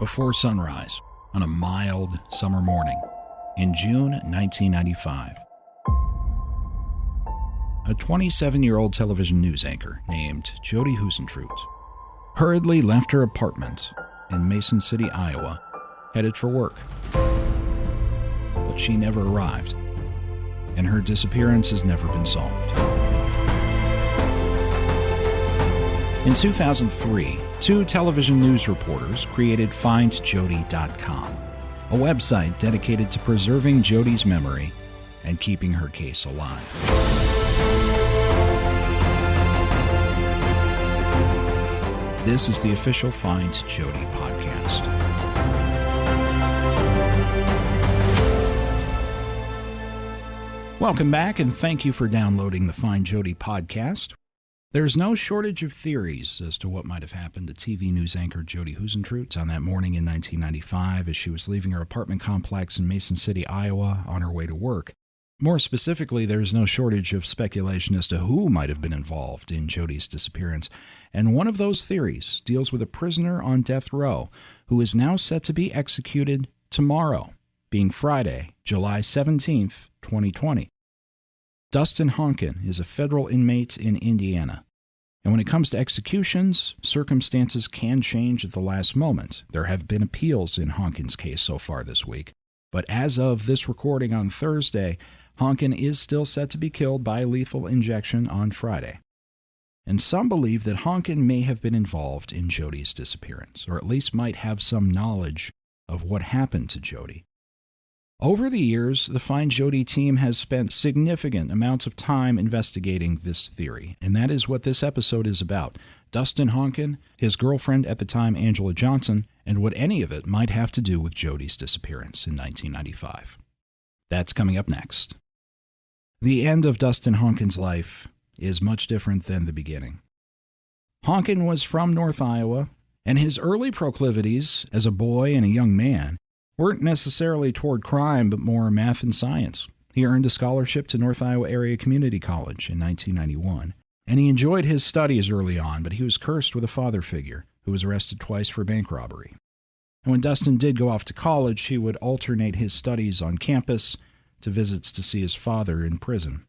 before sunrise on a mild summer morning in June 1995. A 27-year-old television news anchor named Jodi Huisentruit hurriedly left her apartment in Mason City, Iowa, headed for work. But she never arrived, and her disappearance has never been solved. In 2003, two television news reporters created FindJodi.com, a website dedicated to preserving Jodi's memory and keeping her case alive. This is the official Find Jodi podcast. Welcome back, and thank you for downloading the Find Jodi podcast. There's no shortage of theories as to what might have happened to TV news anchor Jodi Huisentruit on that morning in 1995 as she was leaving her apartment complex in Mason City, Iowa, on her way to work. More specifically, there's no shortage of speculation as to who might have been involved in Jodi's disappearance, and one of those theories deals with a prisoner on death row who is now set to be executed tomorrow, being Friday, July 17th, 2020. Dustin Honken is a federal inmate in Indiana. And when it comes to executions, circumstances can change at the last moment. There have been appeals in Honken's case so far this week. But as of this recording on Thursday, Honken is still set to be killed by lethal injection on Friday. And some believe that Honken may have been involved in Jodi's disappearance, or at least might have some knowledge of what happened to Jodi. Over the years, the FindJodi team has spent significant amounts of time investigating this theory, and that is what this episode is about. Dustin Honken, his girlfriend at the time, Angela Johnson, and what any of it might have to do with Jodi's disappearance in 1995. That's coming up next. The end of Dustin Honken's life is much different than the beginning. Honken was from North Iowa, and his early proclivities as a boy and a young man weren't necessarily toward crime, but more math and science. He earned a scholarship to North Iowa Area Community College in 1991, and he enjoyed his studies early on, but he was cursed with a father figure who was arrested twice for bank robbery. And when Dustin did go off to college, he would alternate his studies on campus to visits to see his father in prison.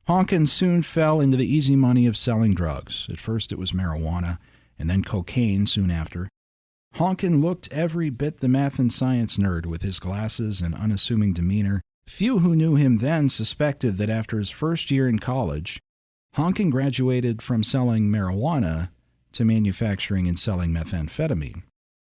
Honken soon fell into the easy money of selling drugs. At first it was marijuana, and then cocaine soon after. Honken looked every bit the math and science nerd with his glasses and unassuming demeanor. Few who knew him then suspected that after his first year in college, Honken graduated from selling marijuana to manufacturing and selling methamphetamine.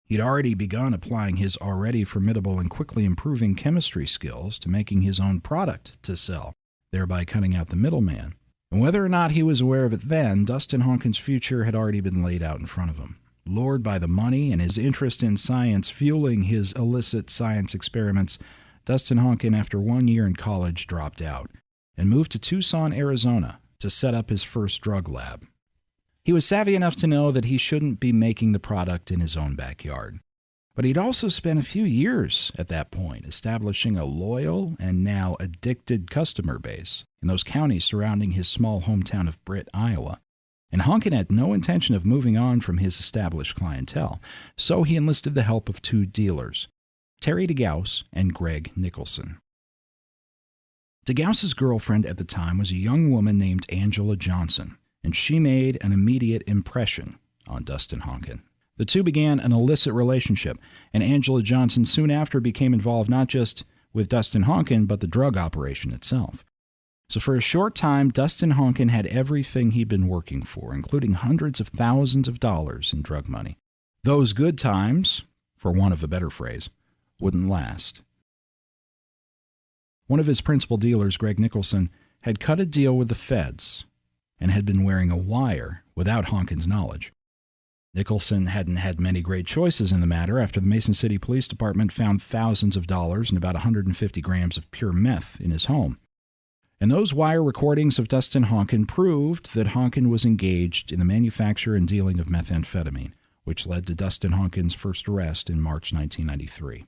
He'd already begun applying his already formidable and quickly improving chemistry skills to making his own product to sell, thereby cutting out the middleman. And whether or not he was aware of it then, Dustin Honken's future had already been laid out in front of him. Lured by the money and his interest in science fueling his illicit science experiments, Dustin Honken, after 1 year in college, dropped out and moved to Tucson, Arizona, to set up his first drug lab. He was savvy enough to know that he shouldn't be making the product in his own backyard. But he'd also spent a few years at that point establishing a loyal and now addicted customer base in those counties surrounding his small hometown of Britt, Iowa. And Honken had no intention of moving on from his established clientele, so he enlisted the help of two dealers, Terry DeGauss and Greg Nicholson. DeGauss's girlfriend at the time was a young woman named Angela Johnson, and she made an immediate impression on Dustin Honken. The two began an illicit relationship, and Angela Johnson soon after became involved not just with Dustin Honken, but the drug operation itself. So for a short time, Dustin Honken had everything he'd been working for, including hundreds of thousands of dollars in drug money. Those good times, for want of a better phrase, wouldn't last. One of his principal dealers, Greg Nicholson, had cut a deal with the feds and had been wearing a wire without Honken's knowledge. Nicholson hadn't had many great choices in the matter after the Mason City Police Department found thousands of dollars and about 150 grams of pure meth in his home. And those wire recordings of Dustin Honken proved that Honken was engaged in the manufacture and dealing of methamphetamine, which led to Dustin Honken's first arrest in March 1993.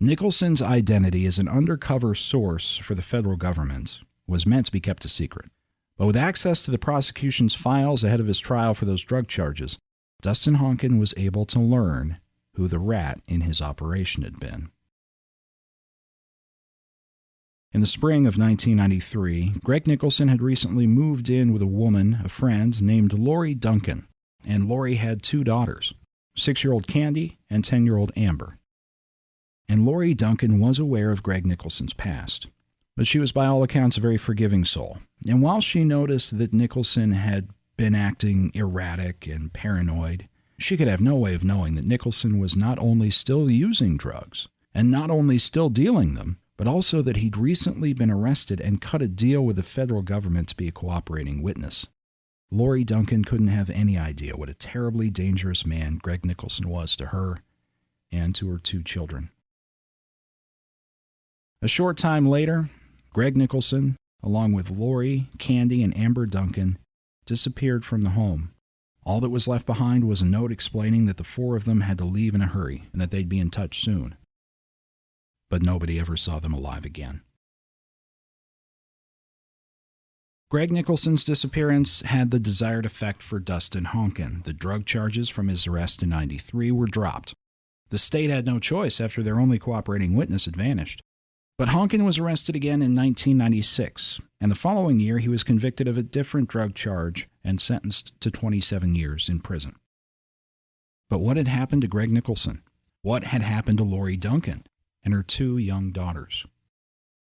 Nicholson's identity as an undercover source for the federal government was meant to be kept a secret. But with access to the prosecution's files ahead of his trial for those drug charges, Dustin Honken was able to learn who the rat in his operation had been. In the spring of 1993, Greg Nicholson had recently moved in with a woman, a friend, named Lowe Duncan, and Lowe had 2 daughters, 6-year-old Candy and 10-year-old Amber. And Lowe Duncan was aware of Greg Nicholson's past, but she was by all accounts a very forgiving soul. And while she noticed that Nicholson had been acting erratic and paranoid, she could have no way of knowing that Nicholson was not only still using drugs, and not only still dealing them, but also that he'd recently been arrested and cut a deal with the federal government to be a cooperating witness. Lowe Duncan couldn't have any idea what a terribly dangerous man Greg Nicholson was to her and to her 2 children. A short time later, Greg Nicholson, along with Lowe, Candy, and Amber Duncan, disappeared from the home. All that was left behind was a note explaining that the 4 of them had to leave in a hurry and that they'd be in touch soon. But nobody ever saw them alive again. Greg Nicholson's disappearance had the desired effect for Dustin Honken. The drug charges from his arrest in '93 were dropped. The state had no choice after their only cooperating witness had vanished. But Honken was arrested again in 1996, and the following year he was convicted of a different drug charge and sentenced to 27 years in prison. But what had happened to Greg Nicholson? What had happened to Lowe Duncan and her 2 young daughters?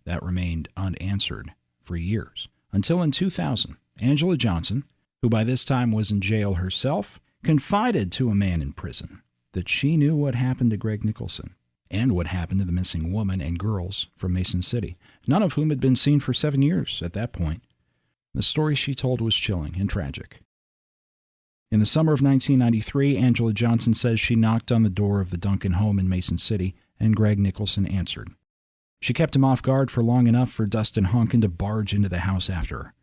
That remained unanswered for years, until in 2000, Angela Johnson, who by this time was in jail herself, confided to a man in prison that she knew what happened to Greg Nicholson and what happened to the missing woman and girls from Mason City, none of whom had been seen for 7 years at that point. The story she told was chilling and tragic. In the summer of 1993, Angela Johnson says she knocked on the door of the Duncan home in Mason City, and Greg Nicholson answered. She kept him off guard for long enough for Dustin Honken to barge into the house after her.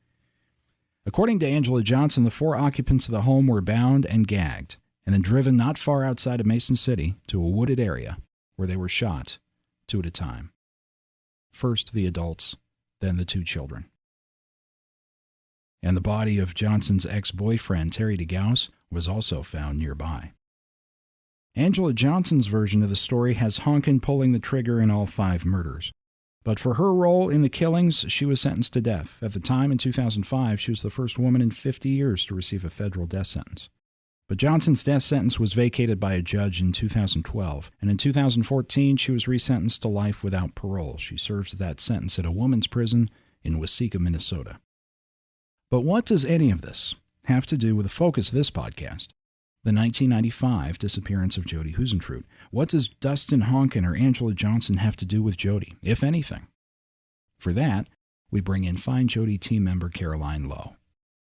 According to Angela Johnson, the 4 occupants of the home were bound and gagged, and then driven not far outside of Mason City to a wooded area where they were shot 2 at a time. First the adults, then the 2 children. And the body of Johnson's ex-boyfriend, Terry DeGauss, was also found nearby. Angela Johnson's version of the story has Honken pulling the trigger in all 5 murders. But for her role in the killings, she was sentenced to death. At the time, in 2005, she was the first woman in 50 years to receive a federal death sentence. But Johnson's death sentence was vacated by a judge in 2012, and in 2014 she was resentenced to life without parole. She serves that sentence at a women's prison in Waseca, Minnesota. But what does any of this have to do with the focus of this podcast? The 1995 disappearance of Jodi Huisentruit. What does Dustin Honken or Angela Johnson have to do with Jodi, if anything? For that, we bring in FindJodi Team member Caroline Lowe.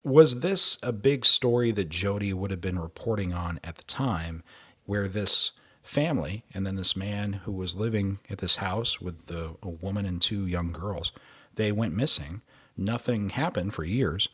Was this a big story that Jodi would have been reporting on at the time, where this family and then this man who was living at this house with a woman and 2 young girls, they went missing? Nothing happened for years.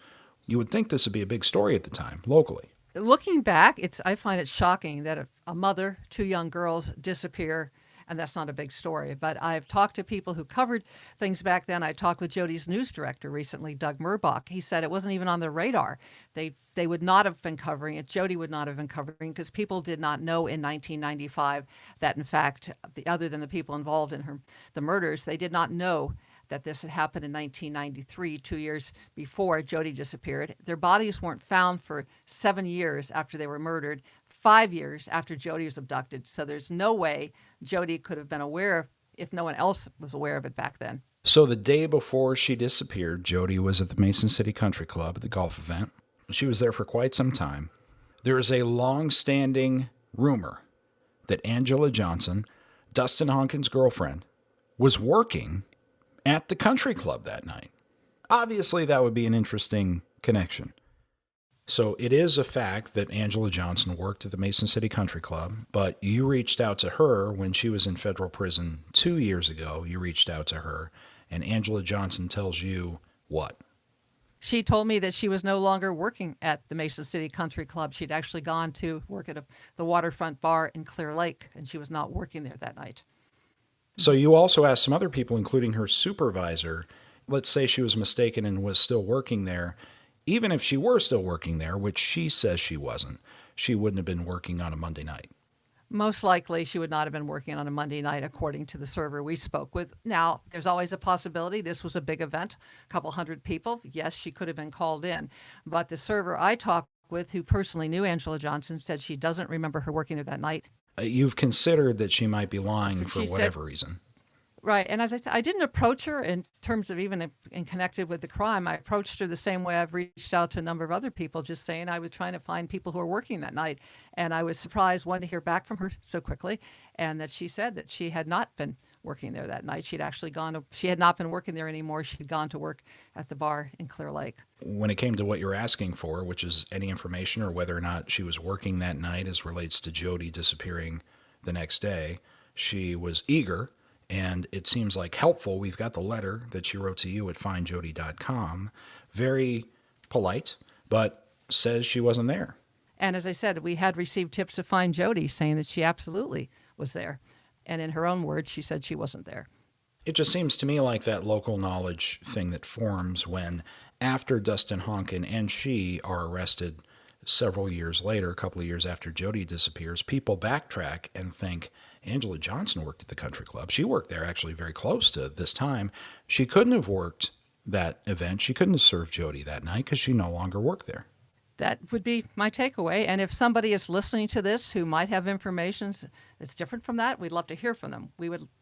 You would think this would be a big story at the time, locally. Looking back, I find it shocking that a mother, 2 young girls disappear, and that's not a big story. But I've talked to people who covered things back then. I talked with Jodi's news director recently, Doug Murbach. He said it wasn't even on their radar. They would not have been covering it. Jodi would not have been covering, because people did not know in 1995 that, in fact, other than the people involved in the murders, they did not know that this had happened in 1993, 2 years before Jodi disappeared. Their bodies weren't found for 7 years after they were murdered, 5 years after Jodi was abducted. So there's no way Jodi could have been aware, if no one else was aware of it back then. So the day before she disappeared, Jodi was at the Mason City Country Club at the golf event. She was there for quite some time. There is a long-standing rumor that Angela Johnson, Dustin Honken's girlfriend, was working at the country club that night. Obviously, that would be an interesting connection. So it is a fact that Angela Johnson worked at the Mason City Country Club, but you reached out to her when she was in federal prison 2 years ago. You reached out to her, and Angela Johnson tells you what? She told me that she was no longer working at the Mason City Country Club. She'd actually gone to work at the waterfront bar in Clear Lake, and she was not working there that night. So you also asked some other people, including her supervisor. Let's say she was mistaken and was still working there. Even if she were still working there, which she says she wasn't, she wouldn't have been working on a Monday night. Most likely, she would not have been working on a Monday night, according to the server we spoke with. Now, there's always a possibility this was a big event, a couple hundred people. Yes, she could have been called in. But the server I talked with, who personally knew Angela Johnson, said she doesn't remember her working there that night. You've considered that she might be lying for She said- whatever reason. Right. And as I said, I didn't approach her in terms of even in connected with the crime. I approached her the same way I've reached out to a number of other people, just saying I was trying to find people who were working that night. And I was surprised, one, to hear back from her so quickly, and that she said that she had not been working there that night. She'd actually she had not been working there anymore. She'd gone to work at the bar in Clear Lake. When it came to what you're asking for, which is any information or whether or not she was working that night as relates to Jodi disappearing the next day, she was eager. And it seems like helpful. We've got the letter that she wrote to you at FindJodi.com. Very polite, but says she wasn't there. And as I said, we had received tips of FindJodi saying that she absolutely was there. And in her own words, she said she wasn't there. It just seems to me like that local knowledge thing that forms when, after Dustin Honken and she are arrested several years later, a couple of years after Jodi disappears, people backtrack and think, Angela Johnson worked at the country club. She worked there actually very close to this time. She couldn't have worked that event. She couldn't have served Jodi that night because she no longer worked there. That would be my takeaway. And if somebody is listening to this who might have information that's different from that, we'd love to hear from them.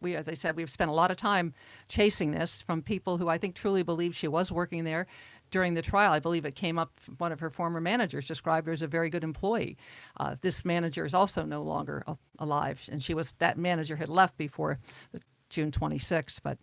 We, as I said, we've spent a lot of time chasing this from people who I think truly believe she was working there. During the trial, I believe it came up, one of her former managers described her as a very good employee. This manager is also no longer alive, and that manager had left before June 26th, but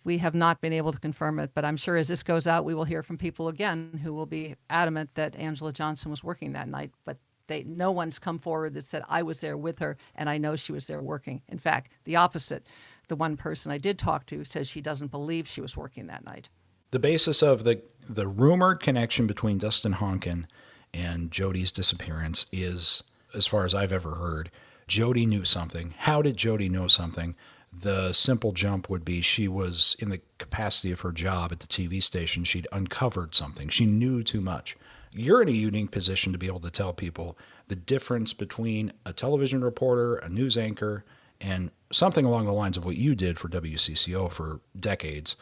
we have not been able to confirm it. But I'm sure as this goes out, we will hear from people again who will be adamant that Angela Johnson was working that night, but no one's come forward that said, I was there with her, and I know she was there working. In fact, the opposite. The one person I did talk to says she doesn't believe she was working that night. The basis of the rumored connection between Dustin Honken and Jodi's disappearance is, as far as I've ever heard, Jodi knew something. How did Jodi know something? The simple jump would be she was, in the capacity of her job at the TV station, she'd uncovered something. She knew too much. You're in a unique position to be able to tell people the difference between a television reporter, a news anchor, and something along the lines of what you did for WCCO for decades,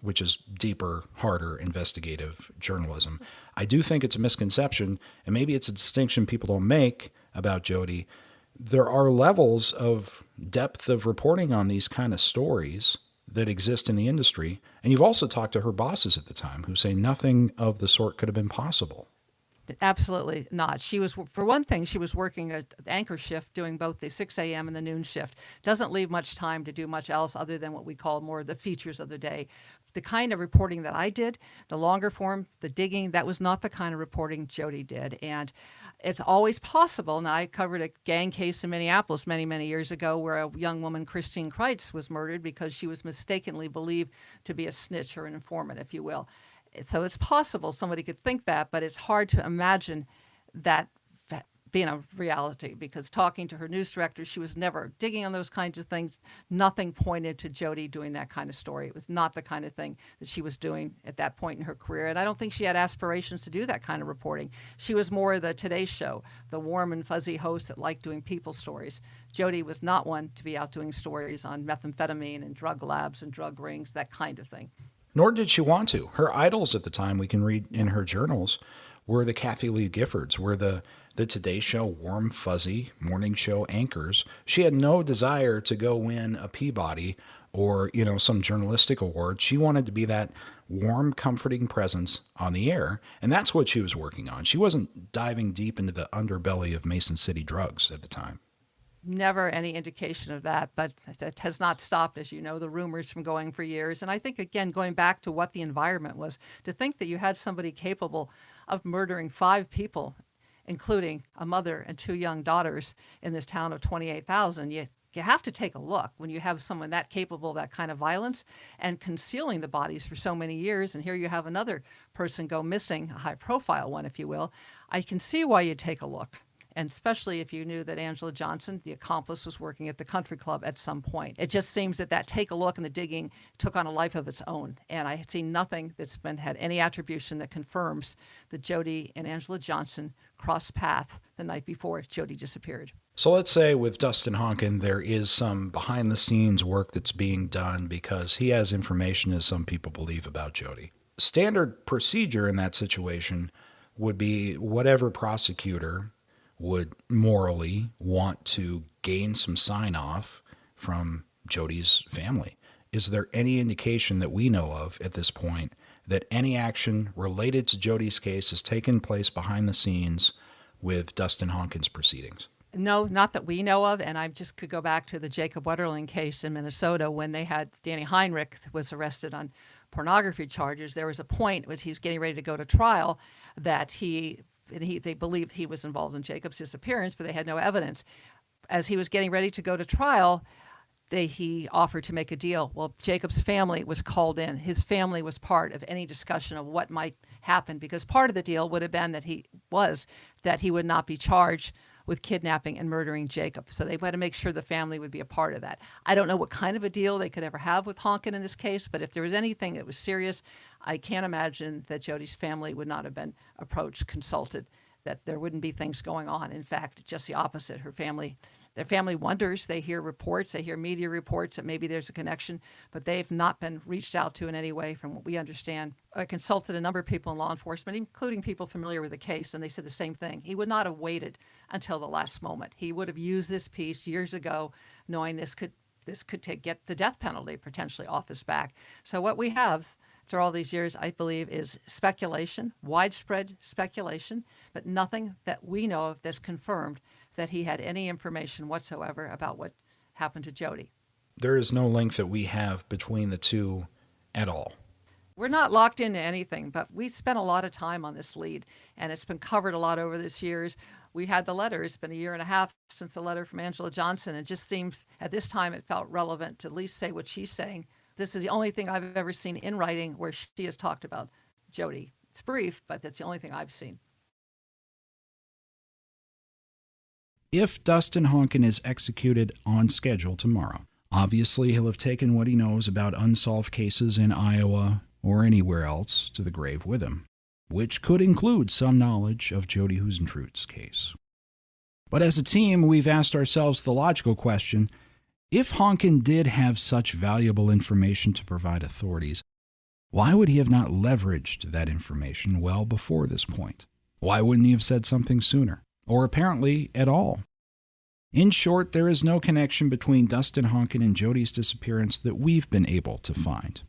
which is deeper, harder, investigative journalism. I do think it's a misconception, and maybe it's a distinction people don't make about Jodi. There are levels of depth of reporting on these kind of stories that exist in the industry, and you've also talked to her bosses at the time who say nothing of the sort could have been possible. Absolutely not. She was, for one thing, she was working an anchor shift, doing both the 6 a.m. and the noon shift. Doesn't leave much time to do much else other than what we call more the features of the day. The kind of reporting that I did, the longer form, the digging, that was not the kind of reporting Jodi did. And it's always possible. Now, I covered a gang case in Minneapolis many, many years ago where a young woman, Christine Kreitz, was murdered because she was mistakenly believed to be a snitch or an informant, if you will. So it's possible somebody could think that, but it's hard to imagine that being a reality, because talking to her news director, she was never digging on those kinds of things. Nothing pointed to Jodi doing that kind of story. It was not the kind of thing that she was doing at that point in her career. And I don't think she had aspirations to do that kind of reporting. She was more the Today Show, the warm and fuzzy host that liked doing people stories. Jodi was not one to be out doing stories on methamphetamine and drug labs and drug rings, that kind of thing. Nor did she want to. Her idols at the time, we can read in her journals, were the Kathy Lee Giffords, were the Today Show warm, fuzzy morning show anchors. She had no desire to go win a Peabody or, some journalistic award. She wanted to be that warm, comforting presence on the air, and that's what she was working on. She wasn't diving deep into the underbelly of Mason City drugs at the time. Never any indication of that, but that has not stopped, as you know, the rumors from going for years. And I think, again, going back to what the environment was, to think that you had somebody capable of murdering 5 people, including a mother and 2 young daughters in this town of 28,000, you have to take a look when you have someone that capable of that kind of violence and concealing the bodies for so many years. And here you have another person go missing, a high-profile one, if you will. I can see why you take a look. And especially if you knew that Angela Johnson, the accomplice, was working at the country club at some point. It just seems that take a look and the digging took on a life of its own. And I had seen nothing that's had any attribution that confirms that Jodi and Angela Johnson crossed paths the night before Jodi disappeared. So let's say with Dustin Honken, there is some behind-the-scenes work that's being done because he has information, as some people believe, about Jodi. Standard procedure in that situation would be whatever prosecutor would morally want to gain some sign-off from Jodi's family. Is there any indication that we know of at this point that any action related to Jodi's case has taken place behind the scenes with Dustin Honken's proceedings? No, not that we know of, and I just could go back to the Jacob Wetterling case in Minnesota when they had Danny Heinrich was arrested on pornography charges. There was a point as he was getting ready to go to trial that they believed he was involved in Jacob's disappearance, but they had no evidence. As he was getting ready to go to trial, he offered to make a deal. Well, Jacob's family was called in. His family was part of any discussion of what might happen, because part of the deal would have been that he would not be charged with kidnapping and murdering Jacob. So they had to make sure the family would be a part of that. I don't know what kind of a deal they could ever have with Honken in this case, but if there was anything that was serious, I can't imagine that Jodi's family would not have been approached, consulted, that there wouldn't be things going on. In fact, just the opposite. Their family wonders. They hear reports, they hear media reports that maybe there's a connection, but they've not been reached out to in any way from what we understand. I consulted a number of people in law enforcement, including people familiar with the case, and they said the same thing. He would not have waited until the last moment. He would have used this piece years ago, knowing this could get the death penalty potentially off his back. So what we have after all these years, I believe, is speculation, widespread speculation, but nothing that we know of that's confirmed that he had any information whatsoever about what happened to Jodi. There is no link that we have between the two at all. We're not locked into anything, but we spent a lot of time on this lead, and it's been covered a lot over this years. We had the letter. It's been a year and a half since the letter from Angela Johnson. It just seems at this time it felt relevant to at least say what she's saying. This is the only thing I've ever seen in writing where she has talked about Jodi. It's brief, but that's the only thing I've seen. If Dustin Honken is executed on schedule tomorrow, obviously he'll have taken what he knows about unsolved cases in Iowa or anywhere else to the grave with him, which could include some knowledge of Jodi Huisentruit's case. But as a team, we've asked ourselves the logical question, if Honken did have such valuable information to provide authorities, why would he have not leveraged that information well before this point? Why wouldn't he have said something sooner? Or apparently at all? In short, there is no connection between Dustin Honken and Jodi's disappearance that we've been able to find.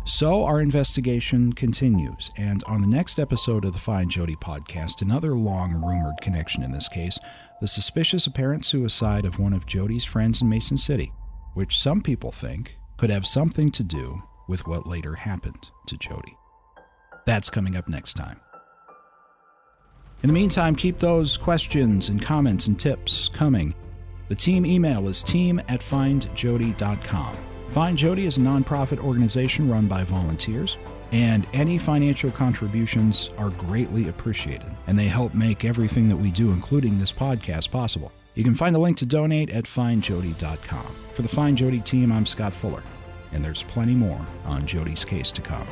So our investigation continues, and on the next episode of the FindJodi podcast, another long-rumored connection in this case, the suspicious apparent suicide of one of Jodi's friends in Mason City, which some people think could have something to do with what later happened to Jodi. That's coming up next time. In the meantime, keep those questions and comments and tips coming. The team email is team@findjodi.com. FindJodi is a nonprofit organization run by volunteers, and any financial contributions are greatly appreciated, and they help make everything that we do, including this podcast, possible. You can find a link to donate at FindJodi.com. For the FindJodi team, I'm Scott Fuller, and there's plenty more on Jodi's case to come.